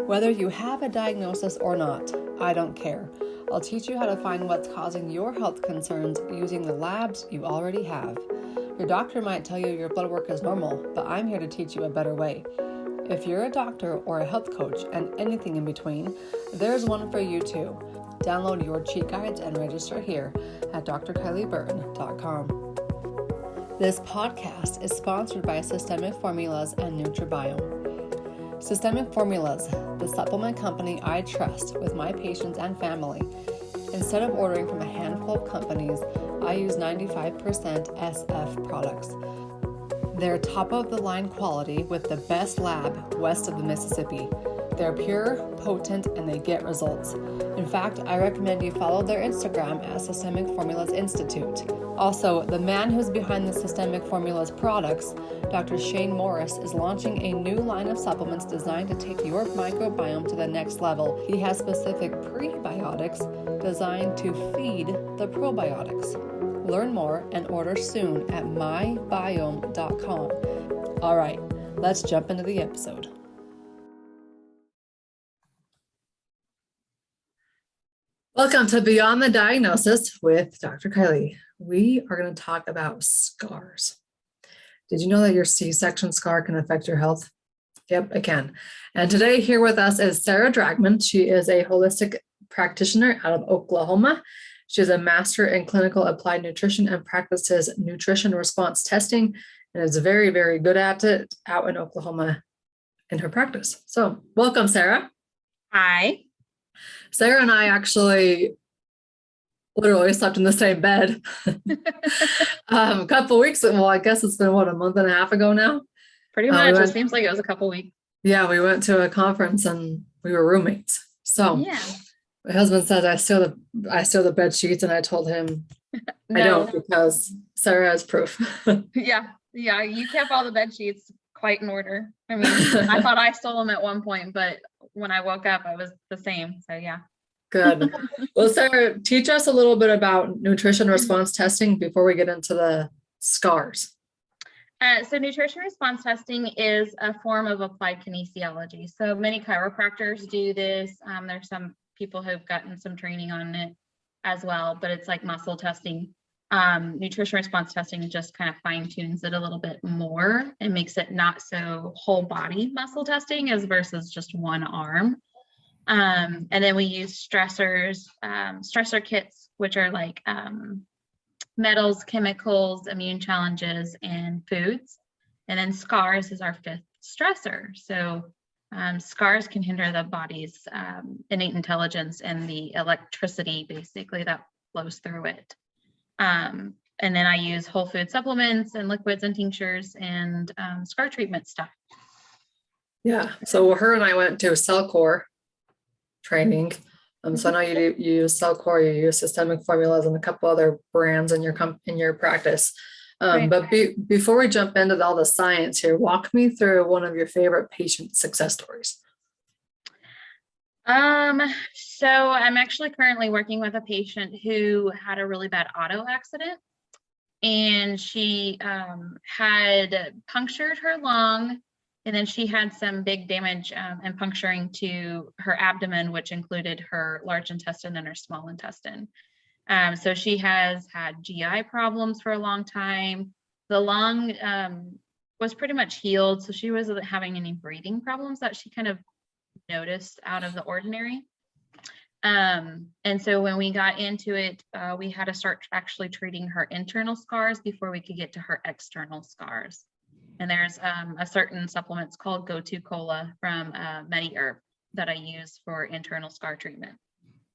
Whether you have a diagnosis or not, I don't care. I'll teach you how to find what's causing your health concerns using the labs you already have. Your doctor might tell you your blood work is normal, but I'm here to teach you a better way. If you're a doctor or a health coach and anything in between, there's one for you too. Download your cheat guides and register here at drkylieburton.com. This podcast is sponsored by Systemic Formulas and Nutribiome. Systemic Formulas, the supplement company I trust with my patients and family. Instead of ordering from a handful of companies, I use 95% SF products. They're top-of-the-line quality with the best lab west of the Mississippi. They're pure, potent, and they get results. In fact, I recommend you follow their Instagram at Systemic Formulas Institute. Also, the man who's behind the Systemic Formulas products, Dr. Shane Morris, is launching a new line of supplements designed to take your microbiome to the next level. He has specific prebiotics designed to feed the probiotics. Learn more and order soon at mybiome.com. All right, let's jump into the episode. Welcome to Beyond the Diagnosis with Dr. Kylie. We are going to talk about scars. Did you know that your C-section scar can affect your health? Yep, it can. And today here with us is Sara Dragman. She is a holistic practitioner out of Oklahoma. She is a master in clinical applied nutrition and practices nutrition response testing and is very, very good at it out in Oklahoma in her practice. So welcome, Sara. Hi. Sara and I actually literally slept in the same bed a couple of weeks. Well, I guess it's been a month and a half ago now. Pretty much. It seems like it was a couple weeks. Yeah, we went to a conference and we were roommates. So yeah. My husband said I steal the bed sheets, and I told him no. I don't, because Sara has proof. Yeah, you kept all the bed sheets quite in order. I mean, I thought I stole them at one point, but when I woke up, I was the same. So yeah. Good. Well, Sara, teach us a little bit about nutrition response testing before we get into the scars. So nutrition response testing is a form of applied kinesiology. So many chiropractors do this. There's some people who've gotten some training on it as well, but it's like muscle testing. Nutrition response testing just kind of fine tunes it a little bit more and makes it not so whole body muscle testing as versus just one arm. And then we use stressors, stressor kits, which are like metals, chemicals, immune challenges, and foods. And then scars is our fifth stressor. So scars can hinder the body's innate intelligence and the electricity basically that flows through it. And then I use whole food supplements and liquids and tinctures and scar treatment stuff. Yeah. So her and I went to Cellcore training. So I know you use Cellcore, you use Systemic Formulas and a couple other brands in your practice. Right. But before we jump into all the science here, walk me through one of your favorite patient success stories. So I'm actually currently working with a patient who had a really bad auto accident, and she had punctured her lung, and then she had some big damage and puncturing to her abdomen, which included her large intestine and her small intestine. So she has had GI problems for a long time. The lung was pretty much healed, so she wasn't having any breathing problems that she kind of noticed out of the ordinary. And so when we got into it, we had to start actually treating her internal scars before we could get to her external scars. And there's a certain supplements called Go-To Cola from MediHerb that I use for internal scar treatment.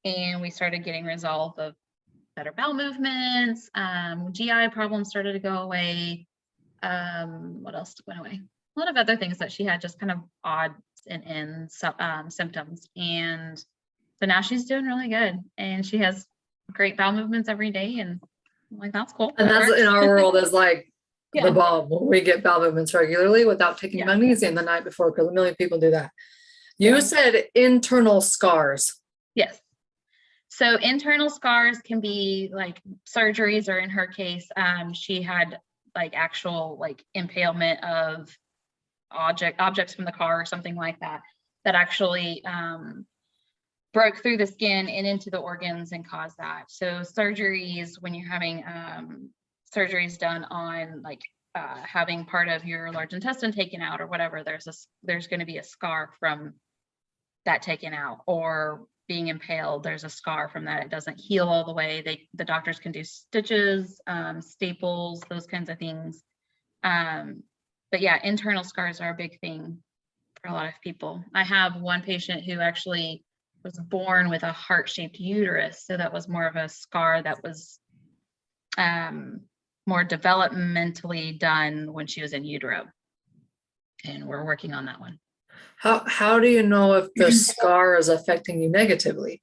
And we started getting resolve of better bowel movements, GI problems started to go away. What else went away? A lot of other things that she had, just kind of odds and ends symptoms. And so now she's doing really good, and she has great bowel movements every day. And I'm like, that's cool. And that's in our world is like the bomb. We get bowel movements regularly without taking magnesium the night before, because a million people do that. You said internal scars. Yes. So internal scars can be like surgeries, or in her case, she had like actual like impalement of objects from the car or something like that. that actually broke through the skin and into the organs and caused that. So surgeries, when you're having surgeries done on like having part of your large intestine taken out or whatever, there's going to be a scar from that taken out, or being impaled, there's a scar from that. It doesn't heal all the way. The doctors can do stitches, staples, those kinds of things. But yeah, internal scars are a big thing for a lot of people. I have one patient who actually was born with a heart-shaped uterus. So that was more of a scar that was more developmentally done when she was in utero. And we're working on that one. How do you know if the scar is affecting you negatively?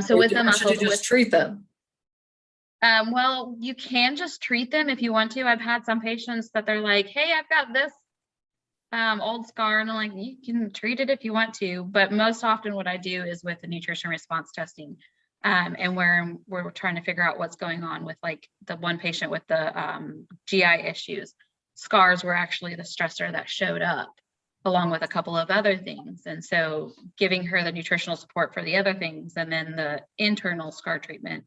So with the muscles, should you just treat them? Well, you can just treat them if you want to. I've had some patients that they're like, hey, I've got this old scar, and I'm like, you can treat it if you want to. But most often what I do is with the nutrition response testing. And we're trying to figure out what's going on with like the one patient with the GI issues. Scars were actually the stressor that showed up, along with a couple of other things. And so giving her the nutritional support for the other things, and then the internal scar treatment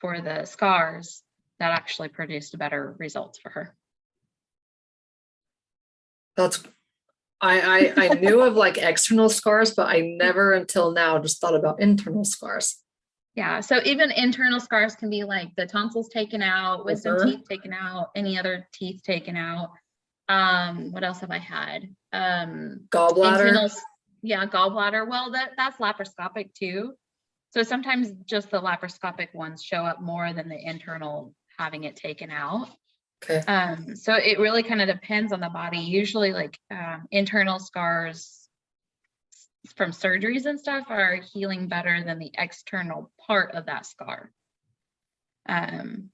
for the scars, that actually produced better results for her. I knew of like external scars, but I never until now just thought about internal scars. Yeah, so even internal scars can be like the tonsils taken out, wisdom teeth taken out, any other teeth taken out. What else have I had? Gallbladder. Yeah, gallbladder. Well, that's laparoscopic too. So sometimes just the laparoscopic ones show up more than the internal having it taken out. Okay. So it really kind of depends on the body. Usually like internal scars from surgeries and stuff are healing better than the external part of that scar.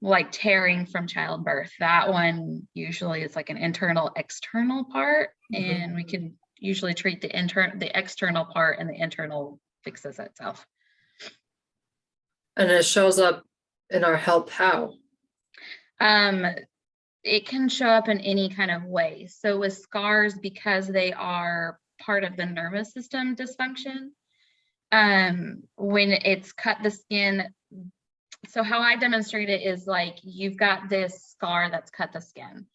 Like tearing from childbirth, that one usually is like an internal external part, and we can usually treat the external part, and the internal fixes itself. And it shows up in our health how? It can show up in any kind of way. So with scars, because they are part of the nervous system dysfunction, when it's cut the skin. So how I demonstrate it is like you've got this scar that's cut the skin,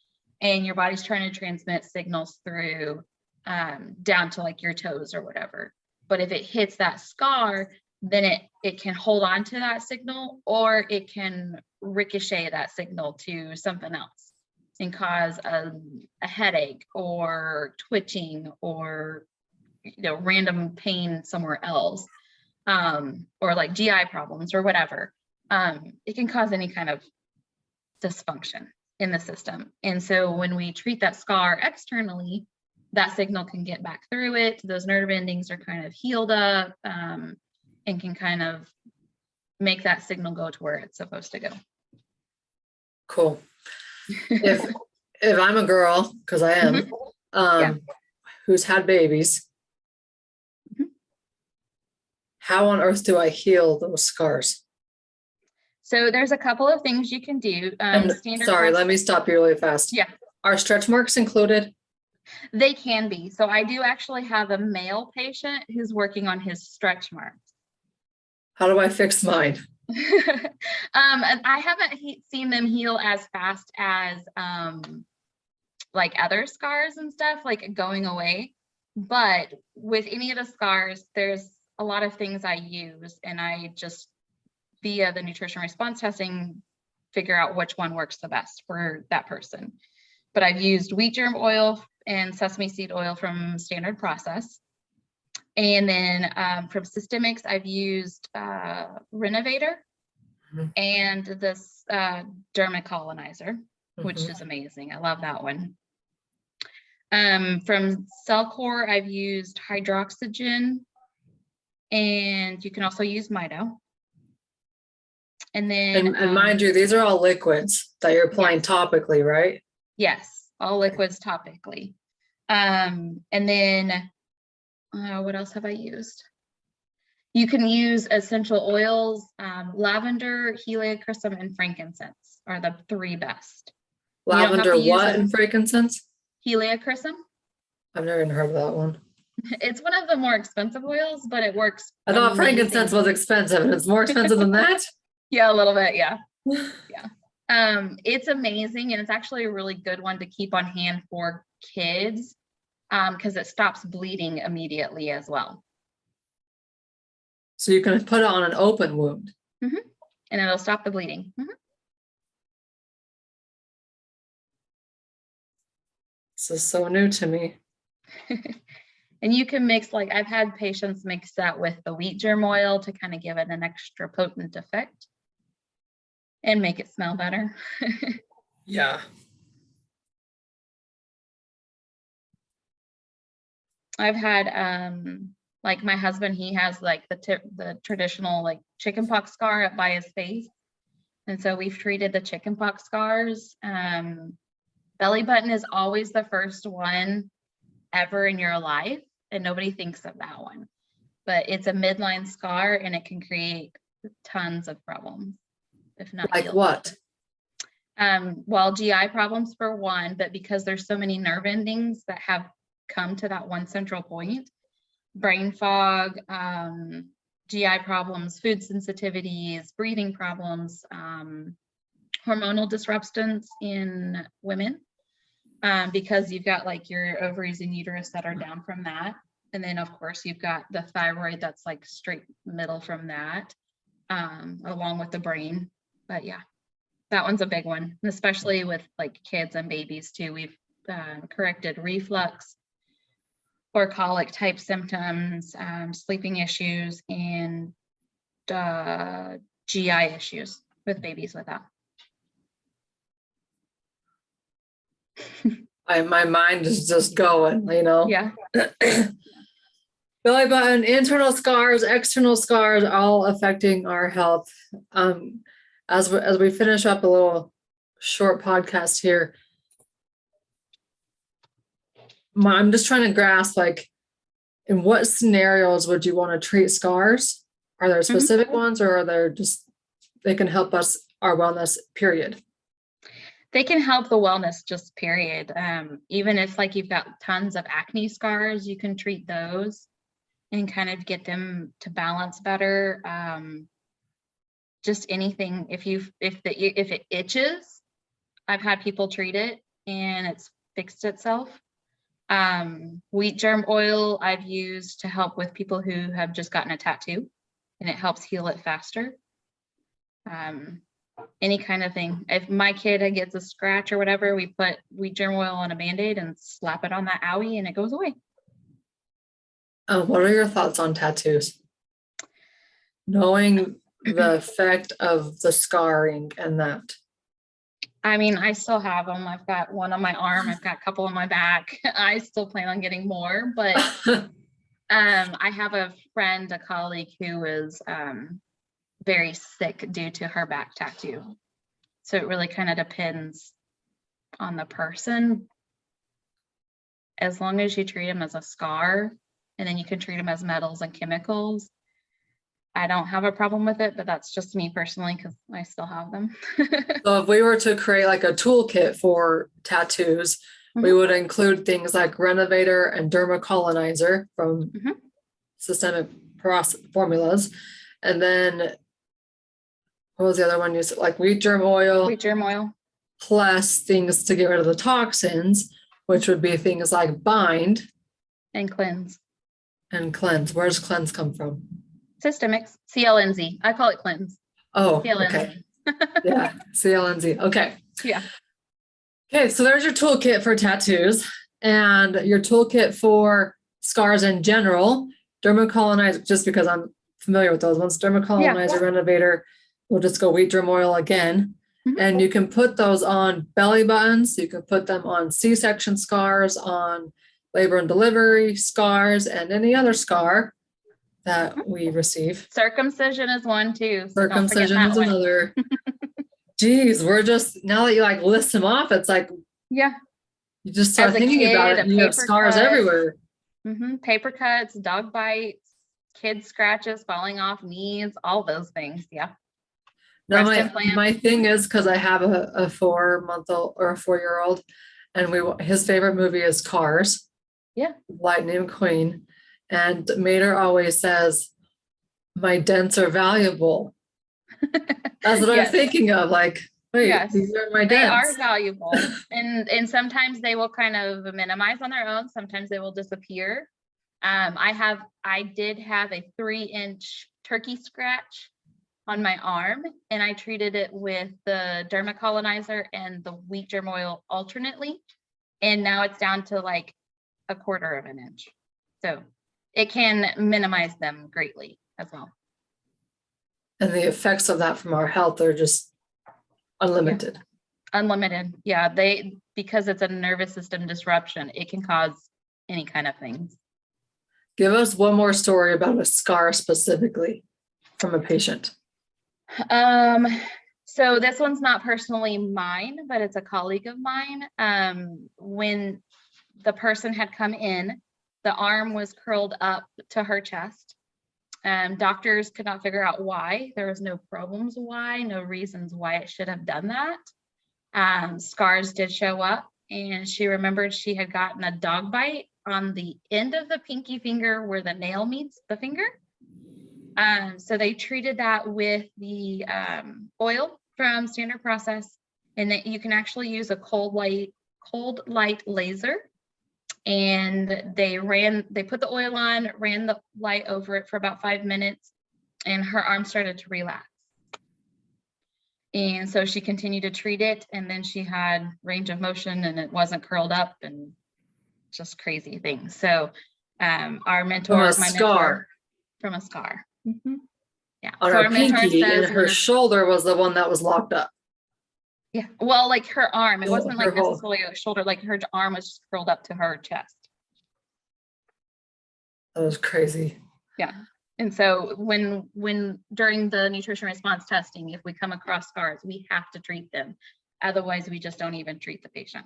and your body's trying to transmit signals through down to like your toes or whatever. But if it hits that scar, then it can hold on to that signal, or it can ricochet that signal to something else and cause a headache or twitching or random pain somewhere else, or like GI problems or whatever. It can cause any kind of dysfunction in the system. And so when we treat that scar externally, that signal can get back through it. Those nerve endings are kind of healed up, and can kind of make that signal go to where it's supposed to go. Cool. If I'm a girl, because I am, who's had babies, how on earth do I heal those scars? So there's a couple of things you can do. Sorry, let me stop you really fast. Yeah. Are stretch marks included? They can be. So I do actually have a male patient who's working on his stretch marks. How do I fix mine? I haven't seen them heal as fast as like other scars and stuff, like going away. But with any of the scars, there's a lot of things I use, and I just, via the nutrition response testing, figure out which one works the best for that person. But I've used wheat germ oil and sesame seed oil from Standard Process. And then from Systemics, I've used Renovator and this Dermacolonizer, which is amazing. I love that one. From Cellcore, I've used Hydroxygen, and you can also use Mito. And then, and mind you, these are all liquids that you're applying topically, right? Yes, all liquids topically. And then, what else have I used? You can use essential oils. Lavender, heliochrysum, and frankincense are the three best. Lavender, what, and frankincense? Heliochrysum. I've never even heard of that one. It's one of the more expensive oils, but it works. I thought amazing. frankincense was expensive, and it's more expensive than that. Yeah, a little bit. Yeah. It's amazing, and it's actually a really good one to keep on hand for kids because it stops bleeding immediately as well. So you can put it on an open wound. And it'll stop the bleeding. This is so new to me. And you can mix, like I've had patients mix that with the wheat germ oil to kind of give it an extra potent effect and make it smell better. Yeah. I've had like my husband, he has like the traditional like chickenpox scar up by his face. And so we've treated the chickenpox scars. Belly button is always the first one ever in your life, and nobody thinks of that one. But it's a midline scar, and it can create tons of problems, if not like what? Well, GI problems for one, but because there's so many nerve endings that have come to that one central point, brain fog, GI problems, food sensitivities, breathing problems, hormonal disruptions in women, because you've got like your ovaries and uterus that are down from that. And then of course you've got the thyroid that's like straight middle from that, along with the brain. But yeah, that one's a big one, and especially with like kids and babies too. We've corrected reflux or colic type symptoms, sleeping issues, and GI issues with babies with that. My mind is just going, you know. Yeah. Belly button, internal scars, external scars, all affecting our health. As we finish up a little short podcast here, I'm just trying to grasp, like, in what scenarios would you want to treat scars? Are there specific ones, or are there just, they can help us, our wellness, period? They can help the wellness, just period. Even if like you've got tons of acne scars, you can treat those and kind of get them to balance better. Just anything, if it itches, I've had people treat it and it's fixed itself. Wheat germ oil I've used to help with people who have just gotten a tattoo, and it helps heal it faster. Any kind of thing. If my kid gets a scratch or whatever, we put wheat germ oil on a Band-Aid and slap it on that owie and it goes away. What are your thoughts on tattoos? Knowing the effect of the scarring and that. I mean, I still have them. I've got one on my arm. I've got a couple on my back. I still plan on getting more, but I have a friend, a colleague who is very sick due to her back tattoo. So it really kind of depends on the person. As long as you treat them as a scar, and then you can treat them as metals and chemicals, I don't have a problem with it, but that's just me personally because I still have them. So if we were to create like a toolkit for tattoos, we would include things like Renovator and Dermacolonizer from Systemic Formulas. And then what was the other one you said? Like wheat germ oil. Wheat germ oil. Plus things to get rid of the toxins, which would be things like bind. And cleanse. And cleanse. Where does cleanse come from? Systemics. CLNZ. I call it cleanse. Oh, CLNZ. okay. Yeah, CLNZ. Okay. Yeah. Okay, so there's your toolkit for tattoos and your toolkit for scars in general. Dermacolonizer, just because I'm familiar with those ones. Dermacolonizer, Renovator. We'll just go wheat germ oil again. And you can put those on belly buttons. You can put them on C-section scars, on labor and delivery scars, and any other scar that we receive. Circumcision is one too. So Circumcision is another. Geez, we're just, now that you like list them off, it's like, yeah, you just start thinking about it. And you have scars everywhere. Paper cuts, dog bites, kid scratches, falling off knees, all those things. Yeah. Now my thing is, because I have a 4-month-old or a 4-year-old, and his favorite movie is Cars. Yeah. Lightning McQueen. And Mater always says, my dents are valuable. That's what I'm thinking of. Like, wait, Yes, these are my they dents. are valuable. And sometimes they will kind of minimize on their own. Sometimes they will disappear. I did have a 3-inch turkey scratch on my arm, and I treated it with the dermacolonizer and the wheat germ oil alternately. And now it's down to like 1/4 of an inch. So it can minimize them greatly as well. And the effects of that from our health are just unlimited. Yeah. Unlimited. Yeah. Because it's a nervous system disruption, it can cause any kind of things. Give us one more story about a scar specifically from a patient. So this one's not personally mine, but it's a colleague of mine. When the person had come in, the arm was curled up to her chest. Doctors could not figure out why. There was no problems why, no reasons why it should have done that. Scars did show up, and she remembered she had gotten a dog bite on the end of the pinky finger where the nail meets the finger. So they treated that with the oil from Standard Process, and that you can actually use a cold light laser. And they put the oil on, ran the light over it for about 5 minutes, and her arm started to relax. And so she continued to treat it, and then she had range of motion, and it wasn't curled up, and just crazy things. So our mentor, from a scar. Mm-hmm. Yeah. On so her pinky, and her shoulder was the one that was locked up. Yeah. Well, like her arm, it wasn't like necessarily a shoulder, like her arm was just curled up to her chest. That was crazy. Yeah. And so when during the nutrition response testing, if we come across scars, we have to treat them. Otherwise, we just don't even treat the patient.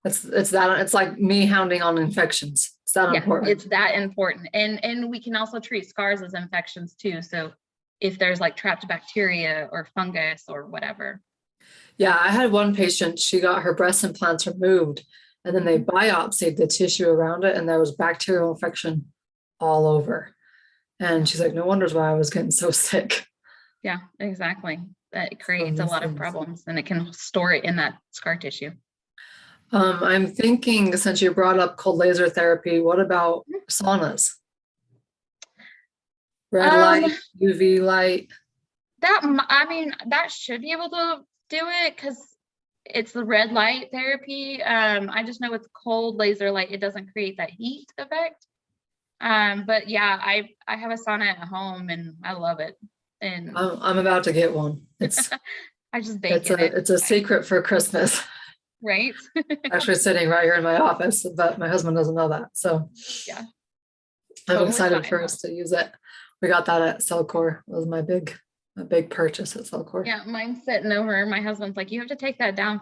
It's like me hounding on infections. It's that important. It's that important. And we can also treat scars as infections too. So if there's like trapped bacteria or fungus or whatever. Yeah, I had one patient, she got her breast implants removed, and then they biopsied the tissue around it, and there was bacterial infection all over. And she's like, no wonders why I was getting so sick. Yeah, exactly. That creates a lot of problems, and it can store it in that scar tissue. I'm thinking, since you brought up cold laser therapy, what about saunas? Red light, UV light. That should be able to do it because it's the red light therapy. I just know it's cold laser light. It doesn't create that heat effect. But yeah, I have a sauna at home and I love it. And I'm about to get one. It's I just bake in it. It's a secret for Christmas. Right. Actually sitting right here in my office, but my husband doesn't know that. So yeah, I'm excited for us to use it. We got that at Cellcore. It was my big purchase at Cellcore. Yeah, mine's sitting over. My husband's like, you have to take that down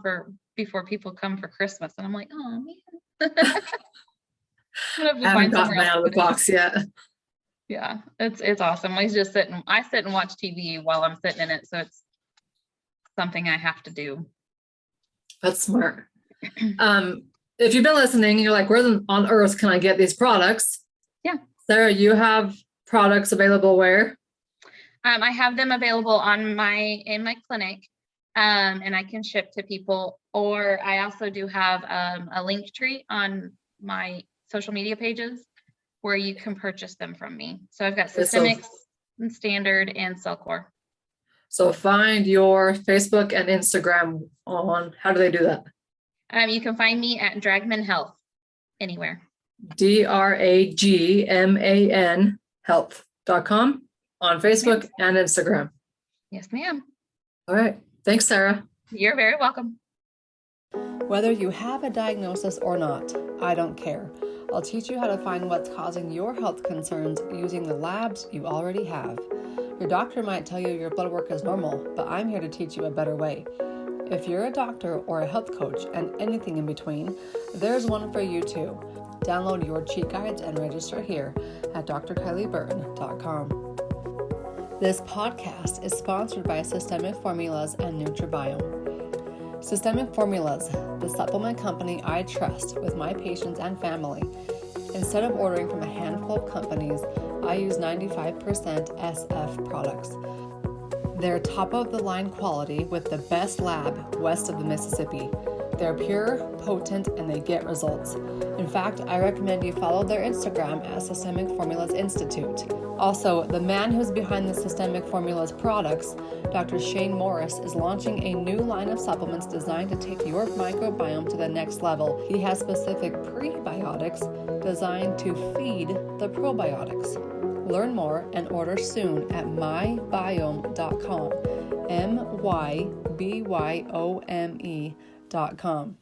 before people come for Christmas. And I'm like, oh man. I haven't gotten mine out of the box yet. Yeah, it's awesome. I sit and watch TV while I'm sitting in it. So it's something I have to do. That's smart. If you've been listening and you're like, where on earth can I get these products? Yeah. Sarah, you have products available where? I have them available in my clinic, and I can ship to people, or I also do have a link tree on my social media pages where you can purchase them from me. So I've got Systemics and Standard and Cellcore. So find your Facebook and Instagram on, how do they do that? You can find me at Dragman Health anywhere. DRAGMAN health.com on Facebook and Instagram. Yes, ma'am. All right. Thanks, Sarah. You're very welcome. Whether you have a diagnosis or not, I don't care. I'll teach you how to find what's causing your health concerns using the labs you already have. Your doctor might tell you your blood work is normal, but I'm here to teach you a better way. If you're a doctor or a health coach and anything in between, there's one for you too. Download your cheat guides and register here at drkylieburton.com. This podcast is sponsored by Systemic Formulas and Nutribiome. Systemic Formulas, the supplement company I trust with my patients and family. Instead of ordering from a handful of companies, I use 95% SF products. They're top-of-the-line quality with the best lab west of the Mississippi. They're pure, potent, and they get results. In fact, I recommend you follow their Instagram at Systemic Formulas Institute. Also, the man who's behind the Systemic Formulas products, Dr. Shane Morris, is launching a new line of supplements designed to take your microbiome to the next level. He has specific prebiotics designed to feed the probiotics. Learn more and order soon at mybiome.com. mybyome.com.